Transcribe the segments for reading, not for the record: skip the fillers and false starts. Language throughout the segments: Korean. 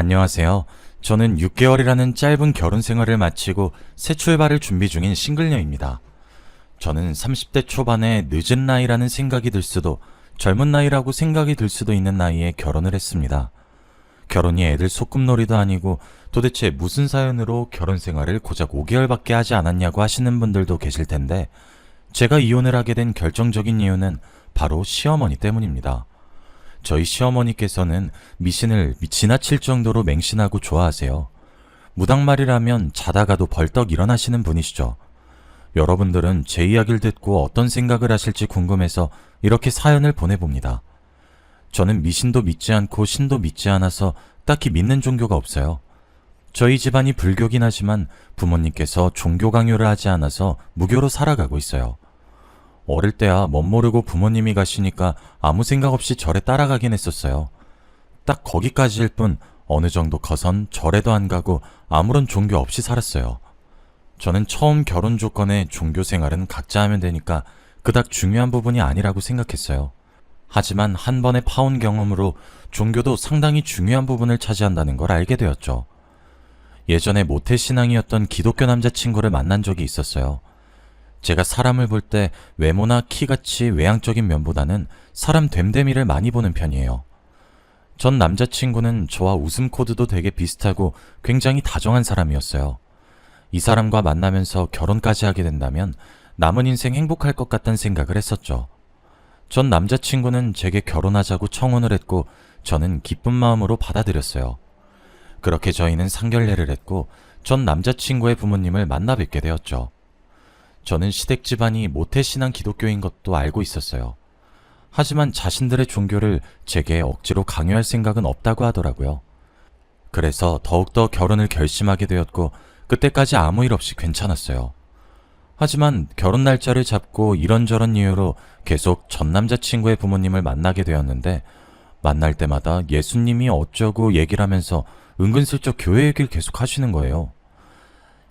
안녕하세요. 저는 6개월이라는 짧은 결혼 생활을 마치고 새 출발을 준비 중인 싱글녀입니다. 저는 30대 초반에 늦은 나이라는 생각이 들 수도 젊은 나이라고 생각이 들 수도 있는 나이에 결혼을 했습니다. 결혼이 애들 소꿉놀이도 아니고 도대체 무슨 사연으로 결혼 생활을 고작 5개월밖에 하지 않았냐고 하시는 분들도 계실 텐데 제가 이혼을 하게 된 결정적인 이유는 바로 시어머니 때문입니다. 저희 시어머니께서는 미신을 지나칠 정도로 맹신하고 좋아하세요. 무당말이라면 자다가도 벌떡 일어나시는 분이시죠. 여러분들은 제 이야기를 듣고 어떤 생각을 하실지 궁금해서 이렇게 사연을 보내봅니다. 저는 미신도 믿지 않고 신도 믿지 않아서 딱히 믿는 종교가 없어요. 저희 집안이 불교긴 하지만 부모님께서 종교 강요를 하지 않아서 무교로 살아가고 있어요. 어릴 때야 멋모르고 부모님이 가시니까 아무 생각 없이 절에 따라가긴 했었어요. 딱 거기까지일 뿐 어느 정도 커선 절에도 안 가고 아무런 종교 없이 살았어요. 저는 처음 결혼 조건에 종교 생활은 각자 하면 되니까 그닥 중요한 부분이 아니라고 생각했어요. 하지만 한 번의 파혼 경험으로 종교도 상당히 중요한 부분을 차지한다는 걸 알게 되었죠. 예전에 모태신앙이었던 기독교 남자친구를 만난 적이 있었어요. 제가 사람을 볼 때 외모나 키같이 외향적인 면보다는 사람 됨됨이를 많이 보는 편이에요. 전 남자친구는 저와 웃음 코드도 되게 비슷하고 굉장히 다정한 사람이었어요. 이 사람과 만나면서 결혼까지 하게 된다면 남은 인생 행복할 것 같다는 생각을 했었죠. 전 남자친구는 제게 결혼하자고 청혼을 했고 저는 기쁜 마음으로 받아들였어요. 그렇게 저희는 상견례를 했고 전 남자친구의 부모님을 만나 뵙게 되었죠. 저는 시댁 집안이 모태신앙 기독교인 것도 알고 있었어요. 하지만 자신들의 종교를 제게 억지로 강요할 생각은 없다고 하더라고요. 그래서 더욱더 결혼을 결심하게 되었고 그때까지 아무 일 없이 괜찮았어요. 하지만 결혼 날짜를 잡고 이런저런 이유로 계속 전 남자친구의 부모님을 만나게 되었는데 만날 때마다 예수님이 어쩌고 얘기를 하면서 은근슬쩍 교회 얘기를 계속 하시는 거예요.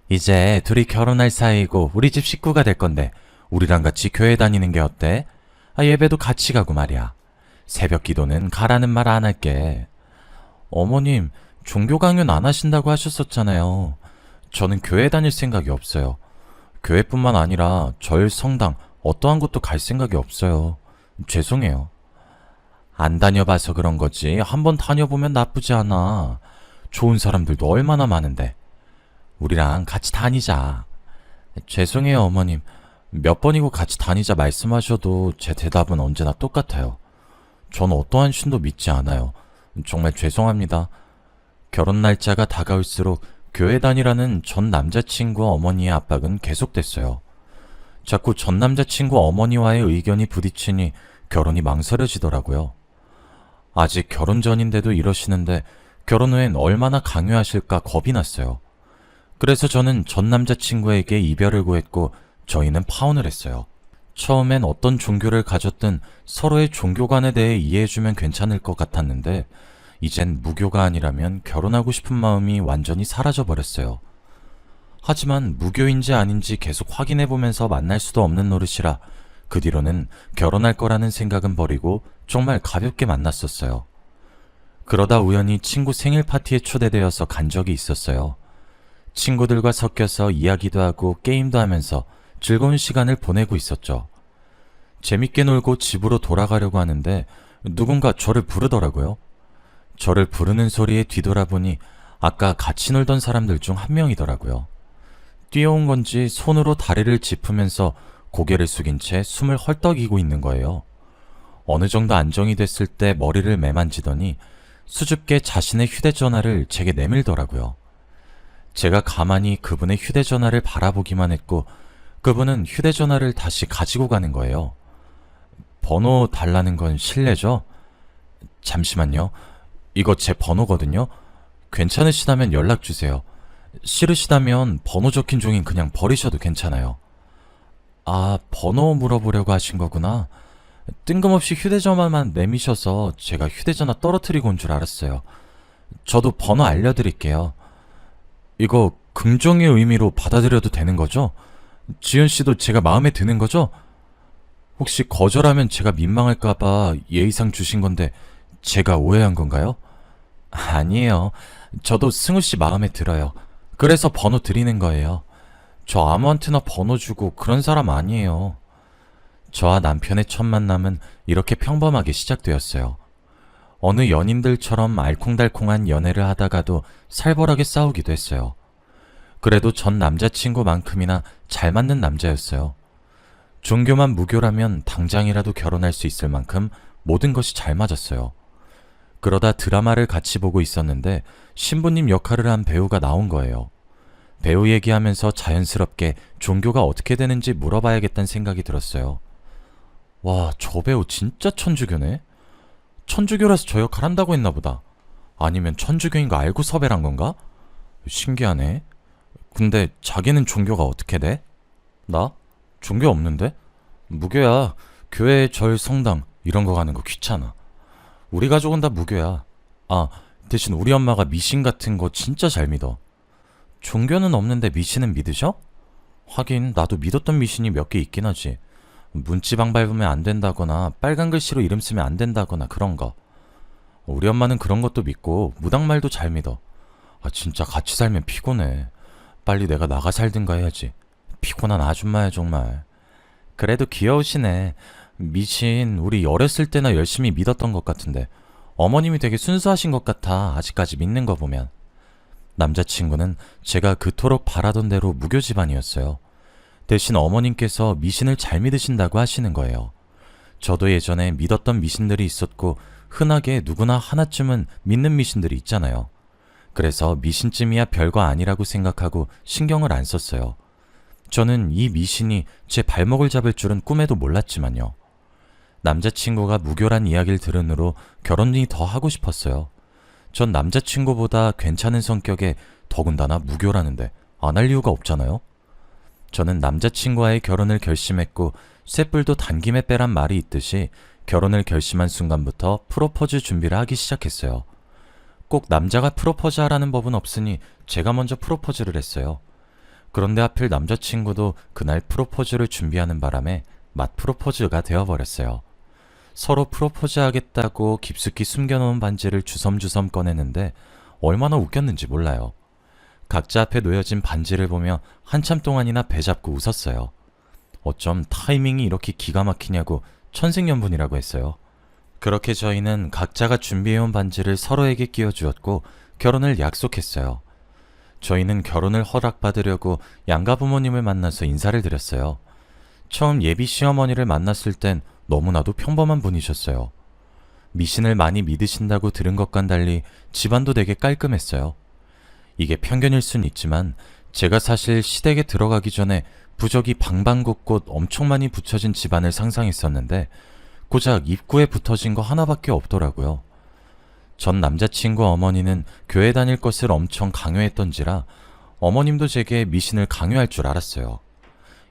이제 둘이 결혼할 사이고 우리 집 식구가 될 건데 우리랑 같이 교회 다니는 게 어때? 예배도 같이 가고 말이야. 새벽 기도는 가라는 말 안 할게. 어머님, 종교 강요는 안 하신다고 하셨었잖아요. 저는 교회 다닐 생각이 없어요. 교회뿐만 아니라 절, 성당, 어떠한 곳도 갈 생각이 없어요. 죄송해요. 안 다녀봐서 그런 거지. 한번 다녀보면 나쁘지 않아. 좋은 사람들도 얼마나 많은데. 우리랑 같이 다니자. 죄송해요, 어머님. 몇 번이고 같이 다니자 말씀하셔도 제 대답은 언제나 똑같아요. 전 어떠한 신도 믿지 않아요. 정말 죄송합니다. 결혼 날짜가 다가올수록 교회 다니라는 전 남자친구 어머니의 압박은 계속됐어요. 자꾸 전 남자친구 어머니와의 의견이 부딪히니 결혼이 망설여지더라고요. 아직 결혼 전인데도 이러시는데 결혼 후엔 얼마나 강요하실까 겁이 났어요. 그래서 저는 전 남자친구에게 이별을 구했고 저희는 파혼을 했어요. 처음엔 어떤 종교를 가졌든 서로의 종교관에 대해 이해해주면 괜찮을 것 같았는데 이젠 무교가 아니라면 결혼하고 싶은 마음이 완전히 사라져버렸어요. 하지만 무교인지 아닌지 계속 확인해보면서 만날 수도 없는 노릇이라 그 뒤로는 결혼할 거라는 생각은 버리고 정말 가볍게 만났었어요. 그러다 우연히 친구 생일 파티에 초대되어서 간 적이 있었어요. 친구들과 섞여서 이야기도 하고 게임도 하면서 즐거운 시간을 보내고 있었죠. 재밌게 놀고 집으로 돌아가려고 하는데 누군가 저를 부르더라고요. 저를 부르는 소리에 뒤돌아보니 아까 같이 놀던 사람들 중 한 명이더라고요. 뛰어온 건지 손으로 다리를 짚으면서 고개를 숙인 채 숨을 헐떡이고 있는 거예요. 어느 정도 안정이 됐을 때 머리를 매만지더니 수줍게 자신의 휴대전화를 제게 내밀더라고요. 제가 가만히 그분의 휴대전화를 바라보기만 했고 그분은 휴대전화를 다시 가지고 가는 거예요. 번호 달라는 건 실례죠? 잠시만요. 이거 제 번호거든요. 괜찮으시다면 연락주세요. 싫으시다면 번호 적힌 종인 그냥 버리셔도 괜찮아요. 아, 번호 물어보려고 하신 거구나. 뜬금없이 휴대전화만 내미셔서 제가 휴대전화 떨어뜨리고 온 줄 알았어요. 저도 번호 알려드릴게요. 이거 긍정의 의미로 받아들여도 되는 거죠? 지연 씨도 제가 마음에 드는 거죠? 혹시 거절하면 제가 민망할까봐 예의상 주신 건데 제가 오해한 건가요? 아니에요. 저도 승우 씨 마음에 들어요. 그래서 번호 드리는 거예요. 저 아무한테나 번호 주고 그런 사람 아니에요. 저와 남편의 첫 만남은 이렇게 평범하게 시작되었어요. 어느 연인들처럼 알콩달콩한 연애를 하다가도 살벌하게 싸우기도 했어요. 그래도 전 남자친구만큼이나 잘 맞는 남자였어요. 종교만 무교라면 당장이라도 결혼할 수 있을 만큼 모든 것이 잘 맞았어요. 그러다 드라마를 같이 보고 있었는데 신부님 역할을 한 배우가 나온 거예요. 배우 얘기하면서 자연스럽게 종교가 어떻게 되는지 물어봐야겠다는 생각이 들었어요. 와, 저 배우 진짜 천주교네? 천주교라서 저 역할 한다고 했나 보다. 아니면 천주교인 거 알고 섭외를 한 건가? 신기하네. 근데 자기는 종교가 어떻게 돼? 나? 종교 없는데? 무교야. 교회, 절, 성당 이런 거 가는 거 귀찮아. 우리 가족은 다 무교야. 아, 대신 우리 엄마가 미신 같은 거 진짜 잘 믿어. 종교는 없는데 미신은 믿으셔? 하긴 나도 믿었던 미신이 몇 개 있긴 하지. 문지방 밟으면 안 된다거나 빨간 글씨로 이름 쓰면 안 된다거나 그런 거. 우리 엄마는 그런 것도 믿고 무당말도 잘 믿어. 아, 진짜 같이 살면 피곤해. 빨리 내가 나가 살든가 해야지. 피곤한 아줌마야 정말. 그래도 귀여우시네. 미신 우리 어렸을 때나 열심히 믿었던 것 같은데 어머님이 되게 순수하신 것 같아. 아직까지 믿는 거 보면. 남자친구는 제가 그토록 바라던 대로 무교 집안이었어요. 대신 어머님께서 미신을 잘 믿으신다고 하시는 거예요. 저도 예전에 믿었던 미신들이 있었고 흔하게 누구나 하나쯤은 믿는 미신들이 있잖아요. 그래서 미신쯤이야 별거 아니라고 생각하고 신경을 안 썼어요. 저는 이 미신이 제 발목을 잡을 줄은 꿈에도 몰랐지만요. 남자친구가 무교란 이야기를 들은 후로 결혼이 더 하고 싶었어요. 전 남자친구보다 괜찮은 성격에 더군다나 무교라는데 안 할 이유가 없잖아요. 저는 남자친구와의 결혼을 결심했고 쇳불도 단김에 빼란 말이 있듯이 결혼을 결심한 순간부터 프로포즈 준비를 하기 시작했어요. 꼭 남자가 프로포즈 하라는 법은 없으니 제가 먼저 프로포즈를 했어요. 그런데 하필 남자친구도 그날 프로포즈를 준비하는 바람에 맛 프로포즈가 되어버렸어요. 서로 프로포즈 하겠다고 깊숙이 숨겨놓은 반지를 주섬주섬 꺼내는데 얼마나 웃겼는지 몰라요. 각자 앞에 놓여진 반지를 보며 한참 동안이나 배 잡고 웃었어요. 어쩜 타이밍이 이렇게 기가 막히냐고 천생연분이라고 했어요. 그렇게 저희는 각자가 준비해온 반지를 서로에게 끼워주었고 결혼을 약속했어요. 저희는 결혼을 허락받으려고 양가 부모님을 만나서 인사를 드렸어요. 처음 예비 시어머니를 만났을 땐 너무나도 평범한 분이셨어요. 미신을 많이 믿으신다고 들은 것과는 달리 집안도 되게 깔끔했어요. 이게 편견일 순 있지만 제가 사실 시댁에 들어가기 전에 부적이 방방곳곳 엄청 많이 붙여진 집안을 상상했었는데 고작 입구에 붙어진 거 하나밖에 없더라고요. 전 남자친구 어머니는 교회 다닐 것을 엄청 강요했던지라 어머님도 제게 미신을 강요할 줄 알았어요.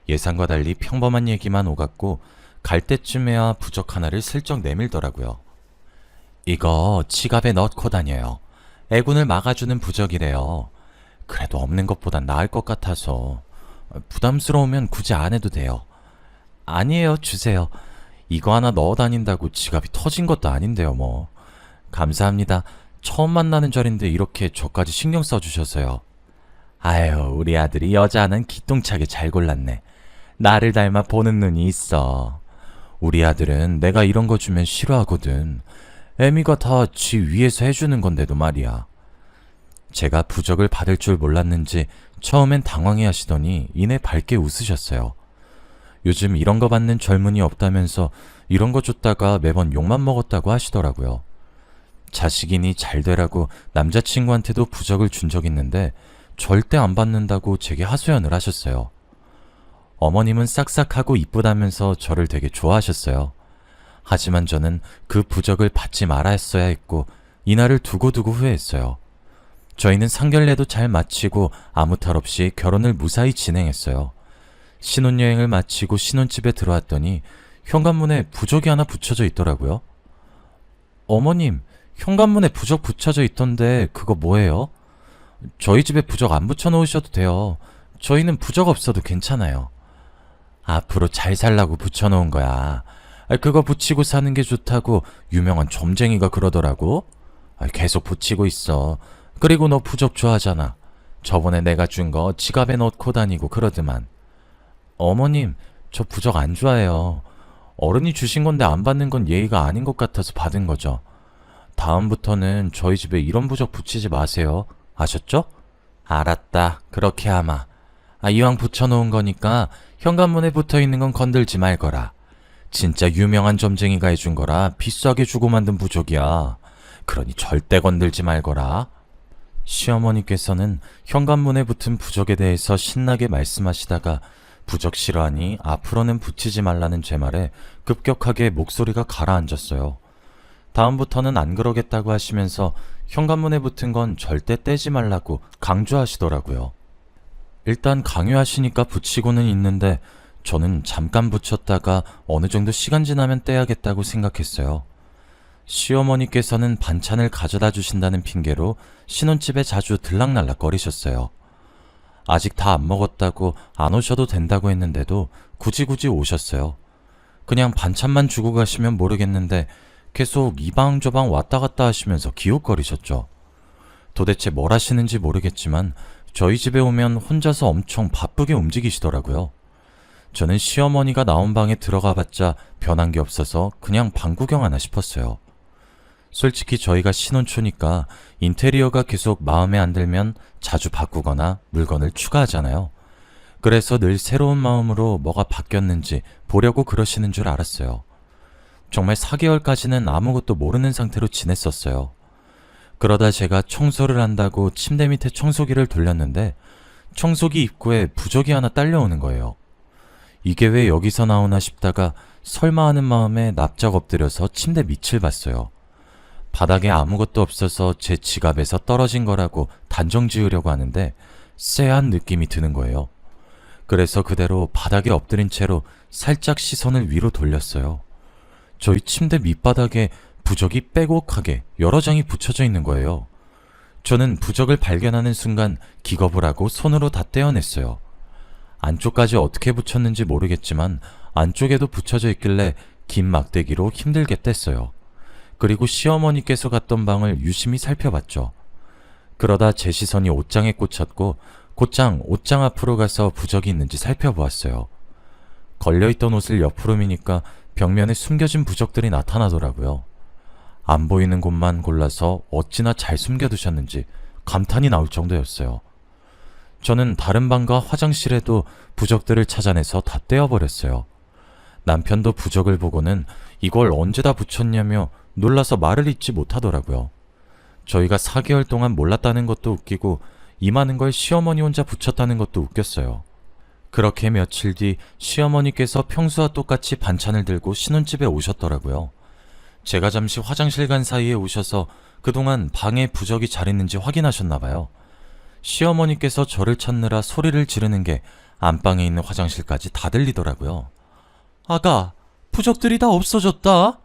예상과 달리 평범한 얘기만 오갔고 갈 때쯤에야 부적 하나를 슬쩍 내밀더라고요. 이거 지갑에 넣고 다녀요. 애군을 막아주는 부적이래요. 그래도 없는 것보단 나을 것 같아서. 부담스러우면 굳이 안 해도 돼요. 아니에요, 주세요. 이거 하나 넣어 다닌다고 지갑이 터진 것도 아닌데요, 뭐. 감사합니다. 처음 만나는 절인데 이렇게 저까지 신경 써주셔서요. 아유, 우리 아들이 여자 하나는 기똥차게 잘 골랐네. 나를 닮아 보는 눈이 있어. 우리 아들은 내가 이런 거 주면 싫어하거든. 애미가 다 지 위에서 해주는 건데도 말이야. 제가 부적을 받을 줄 몰랐는지 처음엔 당황해 하시더니 이내 밝게 웃으셨어요. 요즘 이런 거 받는 젊은이 없다면서 이런 거 줬다가 매번 욕만 먹었다고 하시더라고요. 자식이니 잘 되라고 남자친구한테도 부적을 준 적 있는데 절대 안 받는다고 제게 하소연을 하셨어요. 어머님은 싹싹하고 이쁘다면서 저를 되게 좋아하셨어요. 하지만 저는 그 부적을 받지 말았어야 했고 이날을 두고두고 후회했어요. 저희는 상견례도 잘 마치고 아무 탈 없이 결혼을 무사히 진행했어요. 신혼여행을 마치고 신혼집에 들어왔더니 현관문에 부적이 하나 붙여져 있더라고요. 어머님, 현관문에 부적 붙여져 있던데 그거 뭐예요? 저희 집에 부적 안 붙여놓으셔도 돼요. 저희는 부적 없어도 괜찮아요. 앞으로 잘 살라고 붙여놓은 거야. 그거 붙이고 사는 게 좋다고 유명한 점쟁이가 그러더라고. 계속 붙이고 있어. 그리고 너 부적 좋아하잖아. 저번에 내가 준 거 지갑에 넣고 다니고 그러더만. 어머님, 저 부적 안 좋아해요. 어른이 주신 건데 안 받는 건 예의가 아닌 것 같아서 받은 거죠. 다음부터는 저희 집에 이런 부적 붙이지 마세요. 아셨죠? 알았다. 그렇게 하마. 이왕 붙여놓은 거니까 현관문에 붙어있는 건 건들지 말거라. 진짜 유명한 점쟁이가 해준 거라 비싸게 주고 만든 부적이야. 그러니 절대 건들지 말거라. 시어머니께서는 현관문에 붙은 부적에 대해서 신나게 말씀하시다가 부적 싫어하니 앞으로는 붙이지 말라는 제 말에 급격하게 목소리가 가라앉았어요. 다음부터는 안 그러겠다고 하시면서 현관문에 붙은 건 절대 떼지 말라고 강조하시더라고요. 일단 강요하시니까 붙이고는 있는데 저는 잠깐 붙였다가 어느 정도 시간 지나면 떼야겠다고 생각했어요. 시어머니께서는 반찬을 가져다 주신다는 핑계로 신혼집에 자주 들락날락거리셨어요. 아직 다 안 먹었다고 안 오셔도 된다고 했는데도 굳이 오셨어요. 그냥 반찬만 주고 가시면 모르겠는데 계속 이 방 저 방 왔다 갔다 하시면서 기웃거리셨죠. 도대체 뭘 하시는지 모르겠지만 저희 집에 오면 혼자서 엄청 바쁘게 움직이시더라고요. 저는 시어머니가 나온 방에 들어가 봤자 변한 게 없어서 그냥 방 구경하나 싶었어요. 솔직히 저희가 신혼초니까 인테리어가 계속 마음에 안 들면 자주 바꾸거나 물건을 추가하잖아요. 그래서 늘 새로운 마음으로 뭐가 바뀌었는지 보려고 그러시는 줄 알았어요. 정말 4개월까지는 아무것도 모르는 상태로 지냈었어요. 그러다 제가 청소를 한다고 침대 밑에 청소기를 돌렸는데 청소기 입구에 부적이 하나 딸려오는 거예요. 이게 왜 여기서 나오나 싶다가 설마 하는 마음에 납작 엎드려서 침대 밑을 봤어요. 바닥에 아무것도 없어서 제 지갑에서 떨어진 거라고 단정 지으려고 하는데 쎄한 느낌이 드는 거예요. 그래서 그대로 바닥에 엎드린 채로 살짝 시선을 위로 돌렸어요. 저희 침대 밑바닥에 부적이 빼곡하게 여러 장이 붙여져 있는 거예요. 저는 부적을 발견하는 순간 기겁을 하고 손으로 다 떼어냈어요. 안쪽까지 어떻게 붙였는지 모르겠지만 안쪽에도 붙여져 있길래 긴 막대기로 힘들게 뗐어요. 그리고 시어머니께서 갔던 방을 유심히 살펴봤죠. 그러다 제 시선이 옷장에 꽂혔고 곧장 옷장 앞으로 가서 부적이 있는지 살펴보았어요. 걸려있던 옷을 옆으로 미니까 벽면에 숨겨진 부적들이 나타나더라고요. 안 보이는 곳만 골라서 어찌나 잘 숨겨두셨는지 감탄이 나올 정도였어요. 저는 다른 방과 화장실에도 부적들을 찾아내서 다 떼어버렸어요. 남편도 부적을 보고는 이걸 언제 다 붙였냐며 놀라서 말을 잇지 못하더라고요. 저희가 4개월 동안 몰랐다는 것도 웃기고 이 많은 걸 시어머니 혼자 붙였다는 것도 웃겼어요. 그렇게 며칠 뒤 시어머니께서 평소와 똑같이 반찬을 들고 신혼집에 오셨더라고요. 제가 잠시 화장실 간 사이에 오셔서 그동안 방에 부적이 잘 있는지 확인하셨나봐요. 시어머니께서 저를 찾느라 소리를 지르는 게 안방에 있는 화장실까지 다 들리더라고요. 아가, 부적들이 다 없어졌다.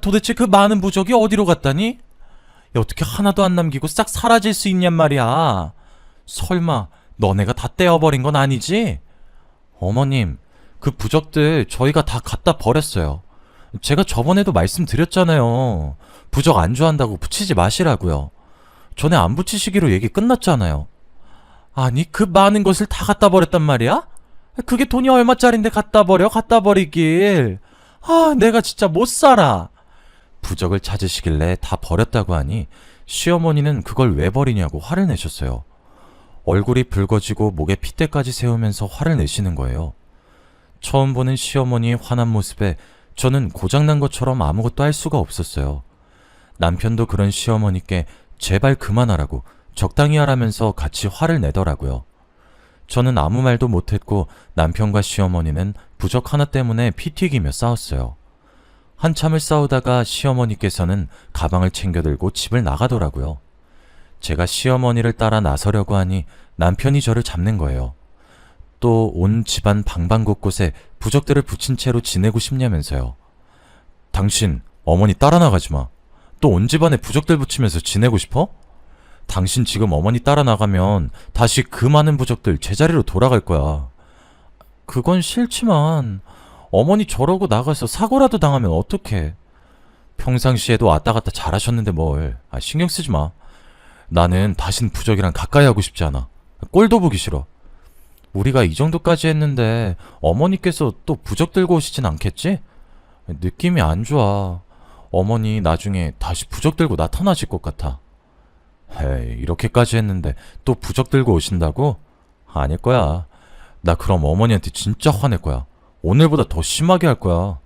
도대체 그 많은 부적이 어디로 갔다니? 어떻게 하나도 안 남기고 싹 사라질 수 있냔 말이야. 설마 너네가 다 떼어버린 건 아니지? 어머님, 그 부적들 저희가 다 갖다 버렸어요. 제가 저번에도 말씀드렸잖아요. 부적 안 좋아한다고 붙이지 마시라고요. 전에 안 붙이시기로 얘기 끝났잖아요. 아니, 그 많은 것을 다 갖다 버렸단 말이야? 그게 돈이 얼마짜린데 갖다 버리길. 내가 진짜 못 살아. 부적을 찾으시길래 다 버렸다고 하니 시어머니는 그걸 왜 버리냐고 화를 내셨어요. 얼굴이 붉어지고 목에 핏대까지 세우면서 화를 내시는 거예요. 처음 보는 시어머니의 화난 모습에 저는 고장난 것처럼 아무것도 할 수가 없었어요. 남편도 그런 시어머니께 제발 그만하라고 적당히 하라면서 같이 화를 내더라고요. 저는 아무 말도 못했고 남편과 시어머니는 부적 하나 때문에 피 튀기며 싸웠어요. 한참을 싸우다가 시어머니께서는 가방을 챙겨들고 집을 나가더라고요. 제가 시어머니를 따라 나서려고 하니 남편이 저를 잡는 거예요. 또 온 집안 방방곳곳에 부적들을 붙인 채로 지내고 싶냐면서요. 당신 어머니 따라 나가지 마. 또 온 집안에 부적들 붙이면서 지내고 싶어? 당신 지금 어머니 따라 나가면 다시 그 많은 부적들 제자리로 돌아갈 거야. 그건 싫지만 어머니 저러고 나가서 사고라도 당하면 어떡해. 평상시에도 왔다 갔다 잘하셨는데 뭘. 신경 쓰지 마. 나는 다신 부적이랑 가까이 하고 싶지 않아. 꼴도 보기 싫어. 우리가 이 정도까지 했는데 어머니께서 또 부적 들고 오시진 않겠지? 느낌이 안 좋아. 어머니 나중에 다시 부적 들고 나타나실 것 같아. 헤이, 이렇게까지 했는데 또 부적 들고 오신다고? 아닐 거야. 나 그럼 어머니한테 진짜 화낼 거야. 오늘보다 더 심하게 할 거야.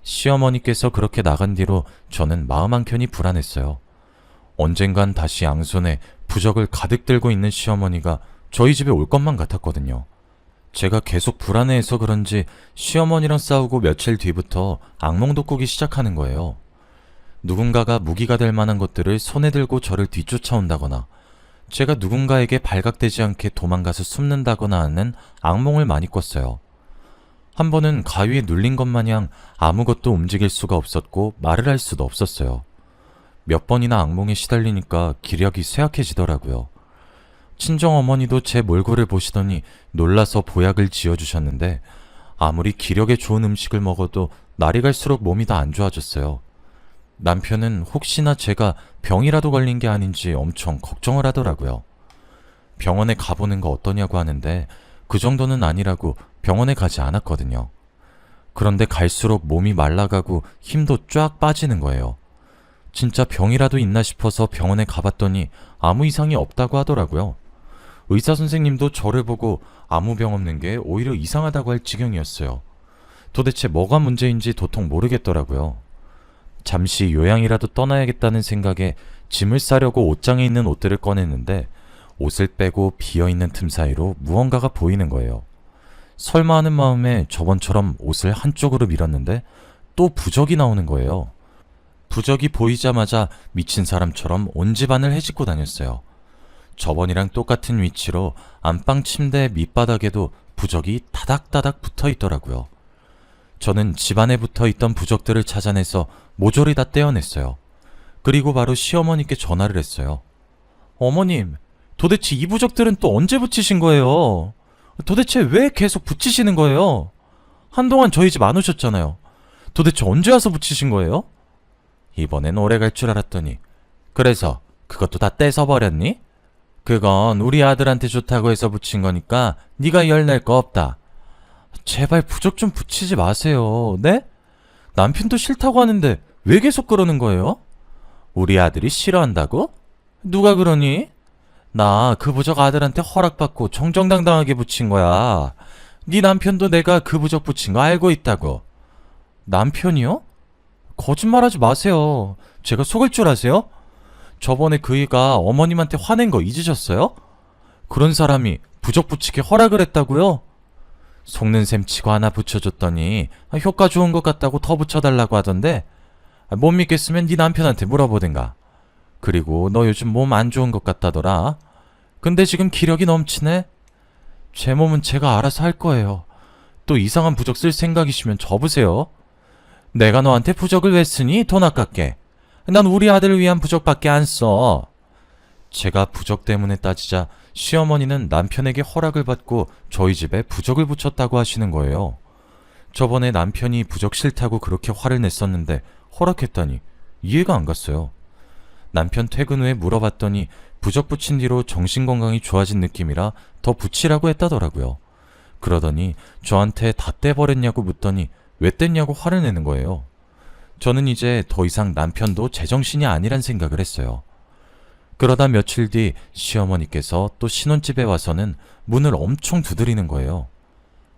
시어머니께서 그렇게 나간 뒤로 저는 마음 한켠이 불안했어요. 언젠간 다시 양손에 부적을 가득 들고 있는 시어머니가 저희 집에 올 것만 같았거든요. 제가 계속 불안해해서 그런지 시어머니랑 싸우고 며칠 뒤부터 악몽도 꾸기 시작하는 거예요. 누군가가 무기가 될 만한 것들을 손에 들고 저를 뒤쫓아온다거나 제가 누군가에게 발각되지 않게 도망가서 숨는다거나 하는 악몽을 많이 꿨어요. 한 번은 가위에 눌린 것 마냥 아무것도 움직일 수가 없었고 말을 할 수도 없었어요. 몇 번이나 악몽에 시달리니까 기력이 쇠약해지더라고요. 친정어머니도 제 몰골을 보시더니 놀라서 보약을 지어주셨는데 아무리 기력에 좋은 음식을 먹어도 날이 갈수록 몸이 더 안 좋아졌어요. 남편은 혹시나 제가 병이라도 걸린 게 아닌지 엄청 걱정을 하더라고요. 병원에 가보는 거 어떠냐고 하는데 그 정도는 아니라고 병원에 가지 않았거든요. 그런데 갈수록 몸이 말라가고 힘도 쫙 빠지는 거예요. 진짜 병이라도 있나 싶어서 병원에 가봤더니 아무 이상이 없다고 하더라고요. 의사 선생님도 저를 보고 아무 병 없는 게 오히려 이상하다고 할 지경이었어요. 도대체 뭐가 문제인지 도통 모르겠더라고요. 잠시 요양이라도 떠나야겠다는 생각에 짐을 싸려고 옷장에 있는 옷들을 꺼냈는데 옷을 빼고 비어있는 틈 사이로 무언가가 보이는 거예요. 설마 하는 마음에 저번처럼 옷을 한쪽으로 밀었는데 또 부적이 나오는 거예요. 부적이 보이자마자 미친 사람처럼 온 집안을 헤집고 다녔어요. 저번이랑 똑같은 위치로 안방 침대 밑바닥에도 부적이 다닥다닥 붙어 있더라고요. 저는 집안에 붙어 있던 부적들을 찾아내서 모조리 다 떼어냈어요. 그리고 바로 시어머니께 전화를 했어요. 어머님, 도대체 이 부적들은 또 언제 붙이신 거예요? 도대체 왜 계속 붙이시는 거예요? 한동안 저희 집 안 오셨잖아요. 도대체 언제 와서 붙이신 거예요? 이번엔 오래 갈 줄 알았더니 그래서 그것도 다 떼서 버렸니? 그건 우리 아들한테 좋다고 해서 붙인 거니까 네가 열낼 거 없다. 제발 부적 좀 붙이지 마세요. 네? 남편도 싫다고 하는데 왜 계속 그러는 거예요? 우리 아들이 싫어한다고? 누가 그러니? 나 그 부적 아들한테 허락받고 정정당당하게 붙인 거야. 네 남편도 내가 그 부적 붙인 거 알고 있다고. 남편이요? 거짓말하지 마세요. 제가 속을 줄 아세요? 저번에 그이가 어머님한테 화낸 거 잊으셨어요? 그런 사람이 부적 붙이게 허락을 했다고요? 속는 셈 치고 하나 붙여줬더니 효과 좋은 것 같다고 더 붙여달라고 하던데 못 믿겠으면 네 남편한테 물어보든가. 그리고 너 요즘 몸 안 좋은 것 같다더라. 근데 지금 기력이 넘치네. 제 몸은 제가 알아서 할 거예요. 또 이상한 부적 쓸 생각이시면 접으세요. 내가 너한테 부적을 왜 쓰니? 돈 아깝게. 난 우리 아들을 위한 부적밖에 안 써. 제가 부적 때문에 따지자 시어머니는 남편에게 허락을 받고 저희 집에 부적을 붙였다고 하시는 거예요. 저번에 남편이 부적 싫다고 그렇게 화를 냈었는데 허락했다니 이해가 안 갔어요. 남편 퇴근 후에 물어봤더니 부적 붙인 뒤로 정신건강이 좋아진 느낌이라 더 붙이라고 했다더라고요. 그러더니 저한테 다 떼버렸냐고 묻더니 왜 뗐냐고 화를 내는 거예요. 저는 이제 더 이상 남편도 제정신이 아니란 생각을 했어요. 그러다 며칠 뒤 시어머니께서 또 신혼집에 와서는 문을 엄청 두드리는 거예요.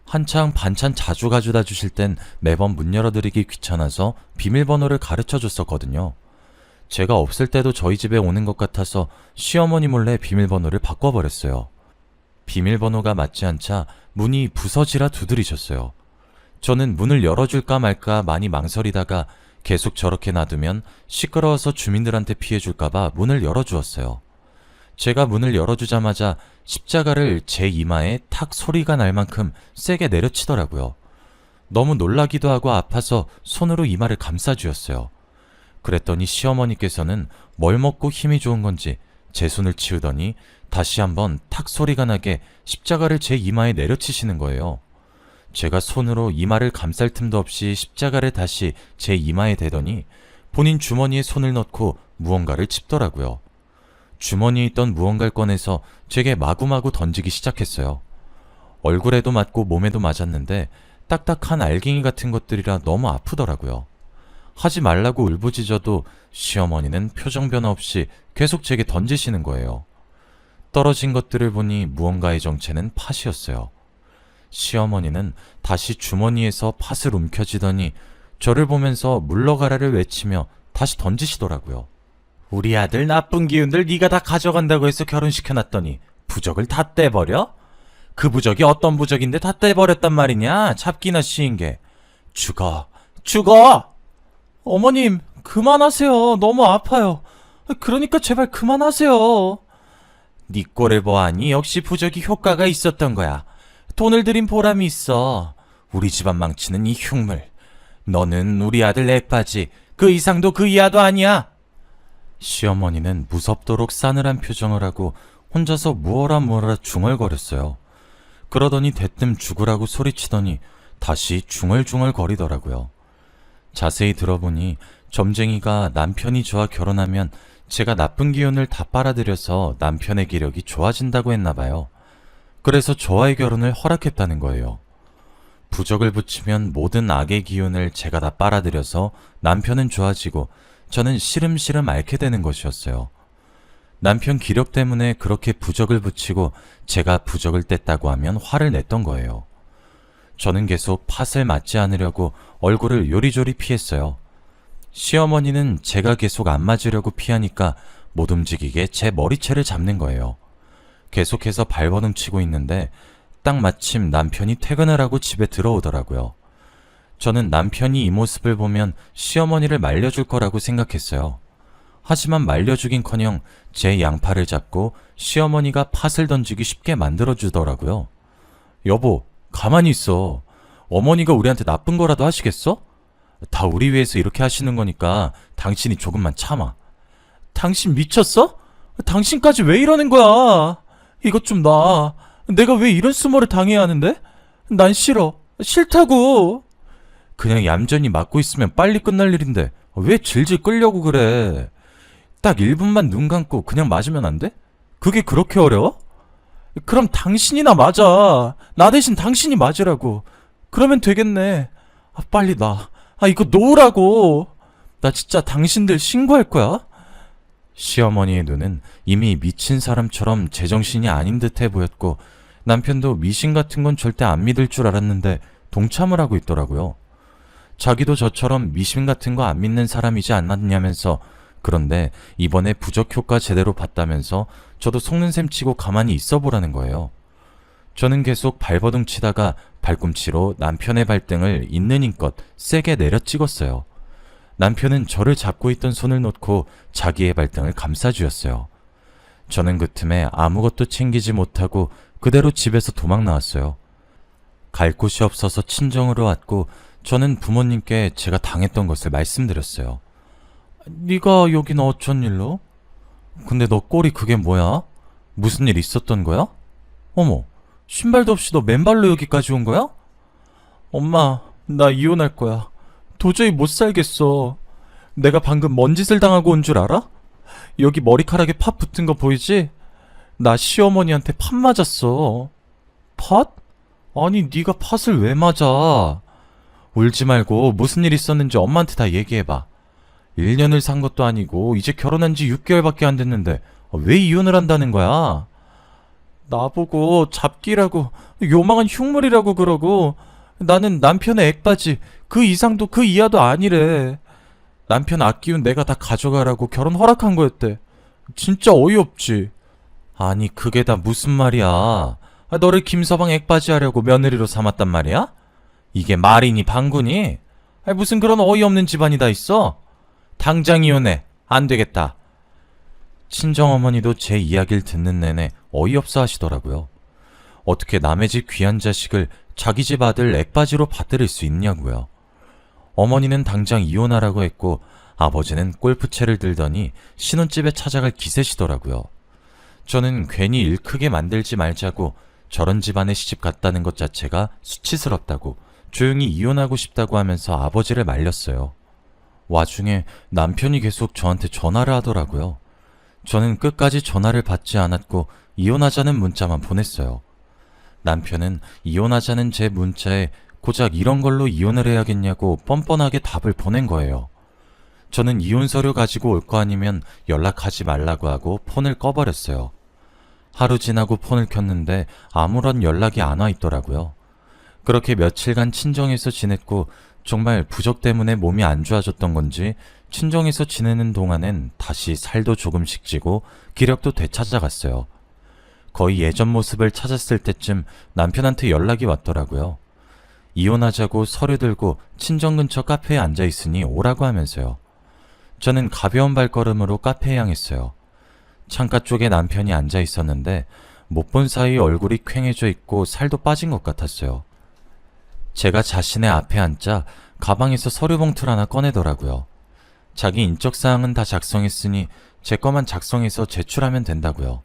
한창 반찬 자주 가져다 주실 땐 매번 문 열어드리기 귀찮아서 비밀번호를 가르쳐 줬었거든요. 제가 없을 때도 저희 집에 오는 것 같아서 시어머니 몰래 비밀번호를 바꿔버렸어요. 비밀번호가 맞지 않자 문이 부서지라 두드리셨어요. 저는 문을 열어줄까 말까 많이 망설이다가 계속 저렇게 놔두면 시끄러워서 주민들한테 피해줄까봐 문을 열어주었어요. 제가 문을 열어주자마자 십자가를 제 이마에 탁 소리가 날 만큼 세게 내려치더라고요. 너무 놀라기도 하고 아파서 손으로 이마를 감싸주었어요. 그랬더니 시어머니께서는 뭘 먹고 힘이 좋은 건지 제 손을 치우더니 다시 한번 탁 소리가 나게 십자가를 제 이마에 내려치시는 거예요. 제가 손으로 이마를 감쌀 틈도 없이 십자가를 다시 제 이마에 대더니 본인 주머니에 손을 넣고 무언가를 칩더라고요. 주머니에 있던 무언가를 꺼내서 제게 마구마구 던지기 시작했어요. 얼굴에도 맞고 몸에도 맞았는데 딱딱한 알갱이 같은 것들이라 너무 아프더라고요. 하지 말라고 울부짖어도 시어머니는 표정 변화 없이 계속 제게 던지시는 거예요. 떨어진 것들을 보니 무언가의 정체는 팥이었어요. 시어머니는 다시 주머니에서 팥을 움켜쥐더니 저를 보면서 물러가라를 외치며 다시 던지시더라고요. 우리 아들 나쁜 기운들 네가 다 가져간다고 해서 결혼시켜놨더니 부적을 다 떼버려? 그 부적이 어떤 부적인데 다 떼버렸단 말이냐? 잡기나 씌인 게. 죽어! 죽어! 어머님, 그만하세요. 너무 아파요. 그러니까 제발 그만하세요. 네 꼴을 보아하니 역시 부적이 효과가 있었던 거야. 돈을 들인 보람이 있어. 우리 집안 망치는 이 흉물. 너는 우리 아들 애빠지. 그 이상도 그 이하도 아니야. 시어머니는 무섭도록 싸늘한 표정을 하고 혼자서 무어라 중얼거렸어요. 그러더니 대뜸 죽으라고 소리치더니 다시 중얼중얼 거리더라고요. 자세히 들어보니 점쟁이가 남편이 저와 결혼하면 제가 나쁜 기운을 다 빨아들여서 남편의 기력이 좋아진다고 했나봐요. 그래서 저와의 결혼을 허락했다는 거예요. 부적을 붙이면 모든 악의 기운을 제가 다 빨아들여서 남편은 좋아지고 저는 시름시름 앓게 되는 것이었어요. 남편 기력 때문에 그렇게 부적을 붙이고 제가 부적을 뗐다고 하면 화를 냈던 거예요. 저는 계속 팥을 맞지 않으려고 얼굴을 요리조리 피했어요. 시어머니는 제가 계속 안 맞으려고 피하니까 못 움직이게 제 머리채를 잡는 거예요. 계속해서 발버둥 치고 있는데 딱 마침 남편이 퇴근을 하고 집에 들어오더라고요. 저는 남편이 이 모습을 보면 시어머니를 말려줄 거라고 생각했어요. 하지만 말려주긴커녕 제 양팔을 잡고 시어머니가 팥을 던지기 쉽게 만들어주더라고요. 여보, 가만히 있어. 어머니가 우리한테 나쁜 거라도 하시겠어? 다 우리 위해서 이렇게 하시는 거니까 당신이 조금만 참아. 당신 미쳤어? 당신까지 왜 이러는 거야? 이것 좀 놔. 내가 왜 이런 수모를 당해야 하는데? 난 싫어. 싫다고. 그냥 얌전히 맞고 있으면 빨리 끝날 일인데 왜 질질 끌려고 그래? 딱 1분만 눈 감고 그냥 맞으면 안 돼? 그게 그렇게 어려워? 그럼 당신이나 맞아. 나 대신 당신이 맞으라고. 그러면 되겠네. 빨리 놔. 이거 놓으라고. 나 진짜 당신들 신고할 거야. 시어머니의 눈은 이미 미친 사람처럼 제정신이 아닌 듯해 보였고 남편도 미신 같은 건 절대 안 믿을 줄 알았는데 동참을 하고 있더라고요. 자기도 저처럼 미신 같은 거 안 믿는 사람이지 않았냐면서 그런데 이번에 부적 효과 제대로 봤다면서 저도 속는 셈 치고 가만히 있어 보라는 거예요. 저는 계속 발버둥 치다가 발꿈치로 남편의 발등을 있는 힘껏 세게 내려 찍었어요. 남편은 저를 잡고 있던 손을 놓고 자기의 발등을 감싸주었어요. 저는 그 틈에 아무것도 챙기지 못하고 그대로 집에서 도망 나왔어요. 갈 곳이 없어서 친정으로 왔고 저는 부모님께 제가 당했던 것을 말씀드렸어요. 네가 여긴 어쩐 일로? 근데 너 꼴이 그게 뭐야? 무슨 일 있었던 거야? 어머, 신발도 없이 너 맨발로 여기까지 온 거야? 엄마, 나 이혼할 거야. 도저히 못 살겠어. 내가 방금 뭔 짓을 당하고 온 줄 알아? 여기 머리카락에 팥 붙은 거 보이지? 나 시어머니한테 팥 맞았어. 팥? 아니 네가 팥을 왜 맞아? 울지 말고 무슨 일 있었는지 엄마한테 다 얘기해봐. 1년을 산 것도 아니고 이제 결혼한 지 6개월밖에 안 됐는데 왜 이혼을 한다는 거야? 나보고 잡기라고 요망한 흉물이라고 그러고 나는 남편의 액바지 그 이상도 그 이하도 아니래. 남편 아끼운 내가 다 가져가라고 결혼 허락한 거였대. 진짜 어이없지. 아니 그게 다 무슨 말이야. 너를 김서방 액바지 하려고 며느리로 삼았단 말이야? 이게 말이니 방구니? 무슨 그런 어이없는 집안이 다 있어? 당장 이혼해. 안 되겠다. 친정어머니도 제 이야기를 듣는 내내 어이없어 하시더라고요. 어떻게 남의 집 귀한 자식을 자기 집 아들 액바지로 받들일 수 있냐고요. 어머니는 당장 이혼하라고 했고 아버지는 골프채를 들더니 신혼집에 찾아갈 기세시더라고요. 저는 괜히 일 크게 만들지 말자고 저런 집안에 시집 갔다는 것 자체가 수치스럽다고 조용히 이혼하고 싶다고 하면서 아버지를 말렸어요. 와중에 남편이 계속 저한테 전화를 하더라고요. 저는 끝까지 전화를 받지 않았고 이혼하자는 문자만 보냈어요. 남편은 이혼하자는 제 문자에 고작 이런 걸로 이혼을 해야겠냐고 뻔뻔하게 답을 보낸 거예요. 저는 이혼 서류 가지고 올 거 아니면 연락하지 말라고 하고 폰을 꺼버렸어요. 하루 지나고 폰을 켰는데 아무런 연락이 안 와 있더라고요. 그렇게 며칠간 친정에서 지냈고 정말 부적 때문에 몸이 안 좋아졌던 건지 친정에서 지내는 동안엔 다시 살도 조금씩 찌고 기력도 되찾아갔어요. 거의 예전 모습을 찾았을 때쯤 남편한테 연락이 왔더라고요. 이혼하자고 서류 들고 친정 근처 카페에 앉아 있으니 오라고 하면서요. 저는 가벼운 발걸음으로 카페에 향했어요. 창가 쪽에 남편이 앉아 있었는데 못 본 사이 얼굴이 퀭해져 있고 살도 빠진 것 같았어요. 제가 자신의 앞에 앉자 가방에서 서류 봉투를 하나 꺼내더라고요. 자기 인적사항은 다 작성했으니 제 거만 작성해서 제출하면 된다고요.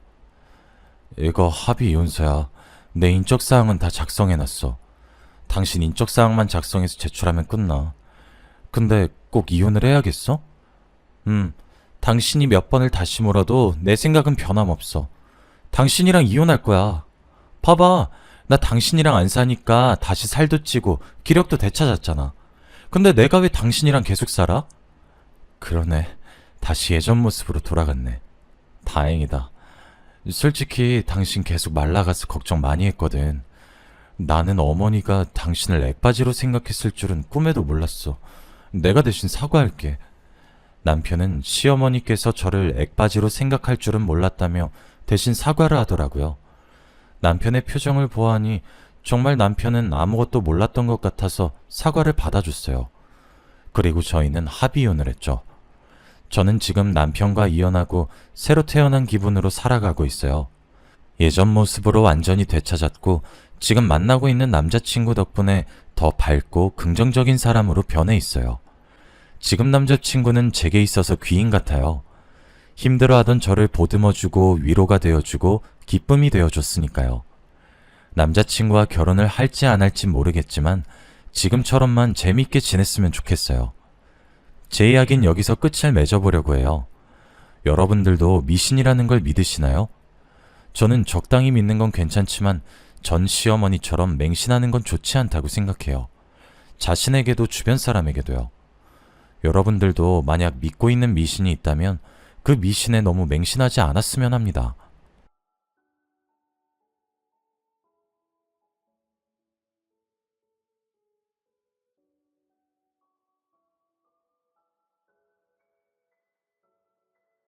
이거 합의 이혼서야. 내 인적사항은 다 작성해놨어. 당신 인적사항만 작성해서 제출하면 끝나. 근데 꼭 이혼을 해야겠어? 당신이 몇 번을 다시 물어도 내 생각은 변함없어. 당신이랑 이혼할 거야. 봐봐, 나 당신이랑 안 사니까 다시 살도 찌고 기력도 되찾았잖아. 근데 내가 왜 당신이랑 계속 살아? 그러네. 다시 예전 모습으로 돌아갔네. 다행이다. 솔직히 당신 계속 말라가서 걱정 많이 했거든. 나는 어머니가 당신을 액바지로 생각했을 줄은 꿈에도 몰랐어. 내가 대신 사과할게. 남편은 시어머니께서 저를 액바지로 생각할 줄은 몰랐다며 대신 사과를 하더라고요. 남편의 표정을 보아하니 정말 남편은 아무것도 몰랐던 것 같아서 사과를 받아줬어요. 그리고 저희는 합의이혼을 했죠. 저는 지금 남편과 이혼하고 새로 태어난 기분으로 살아가고 있어요. 예전 모습으로 완전히 되찾았고 지금 만나고 있는 남자친구 덕분에 더 밝고 긍정적인 사람으로 변해 있어요. 지금 남자친구는 제게 있어서 귀인 같아요. 힘들어하던 저를 보듬어주고 위로가 되어주고 기쁨이 되어줬으니까요. 남자친구와 결혼을 할지 안 할지 모르겠지만 지금처럼만 재밌게 지냈으면 좋겠어요. 제 이야기는 여기서 끝을 맺어보려고 해요. 여러분들도 미신이라는 걸 믿으시나요? 저는 적당히 믿는 건 괜찮지만 전 시어머니처럼 맹신하는 건 좋지 않다고 생각해요. 자신에게도 주변 사람에게도요. 여러분들도 만약 믿고 있는 미신이 있다면 그 미신에 너무 맹신하지 않았으면 합니다.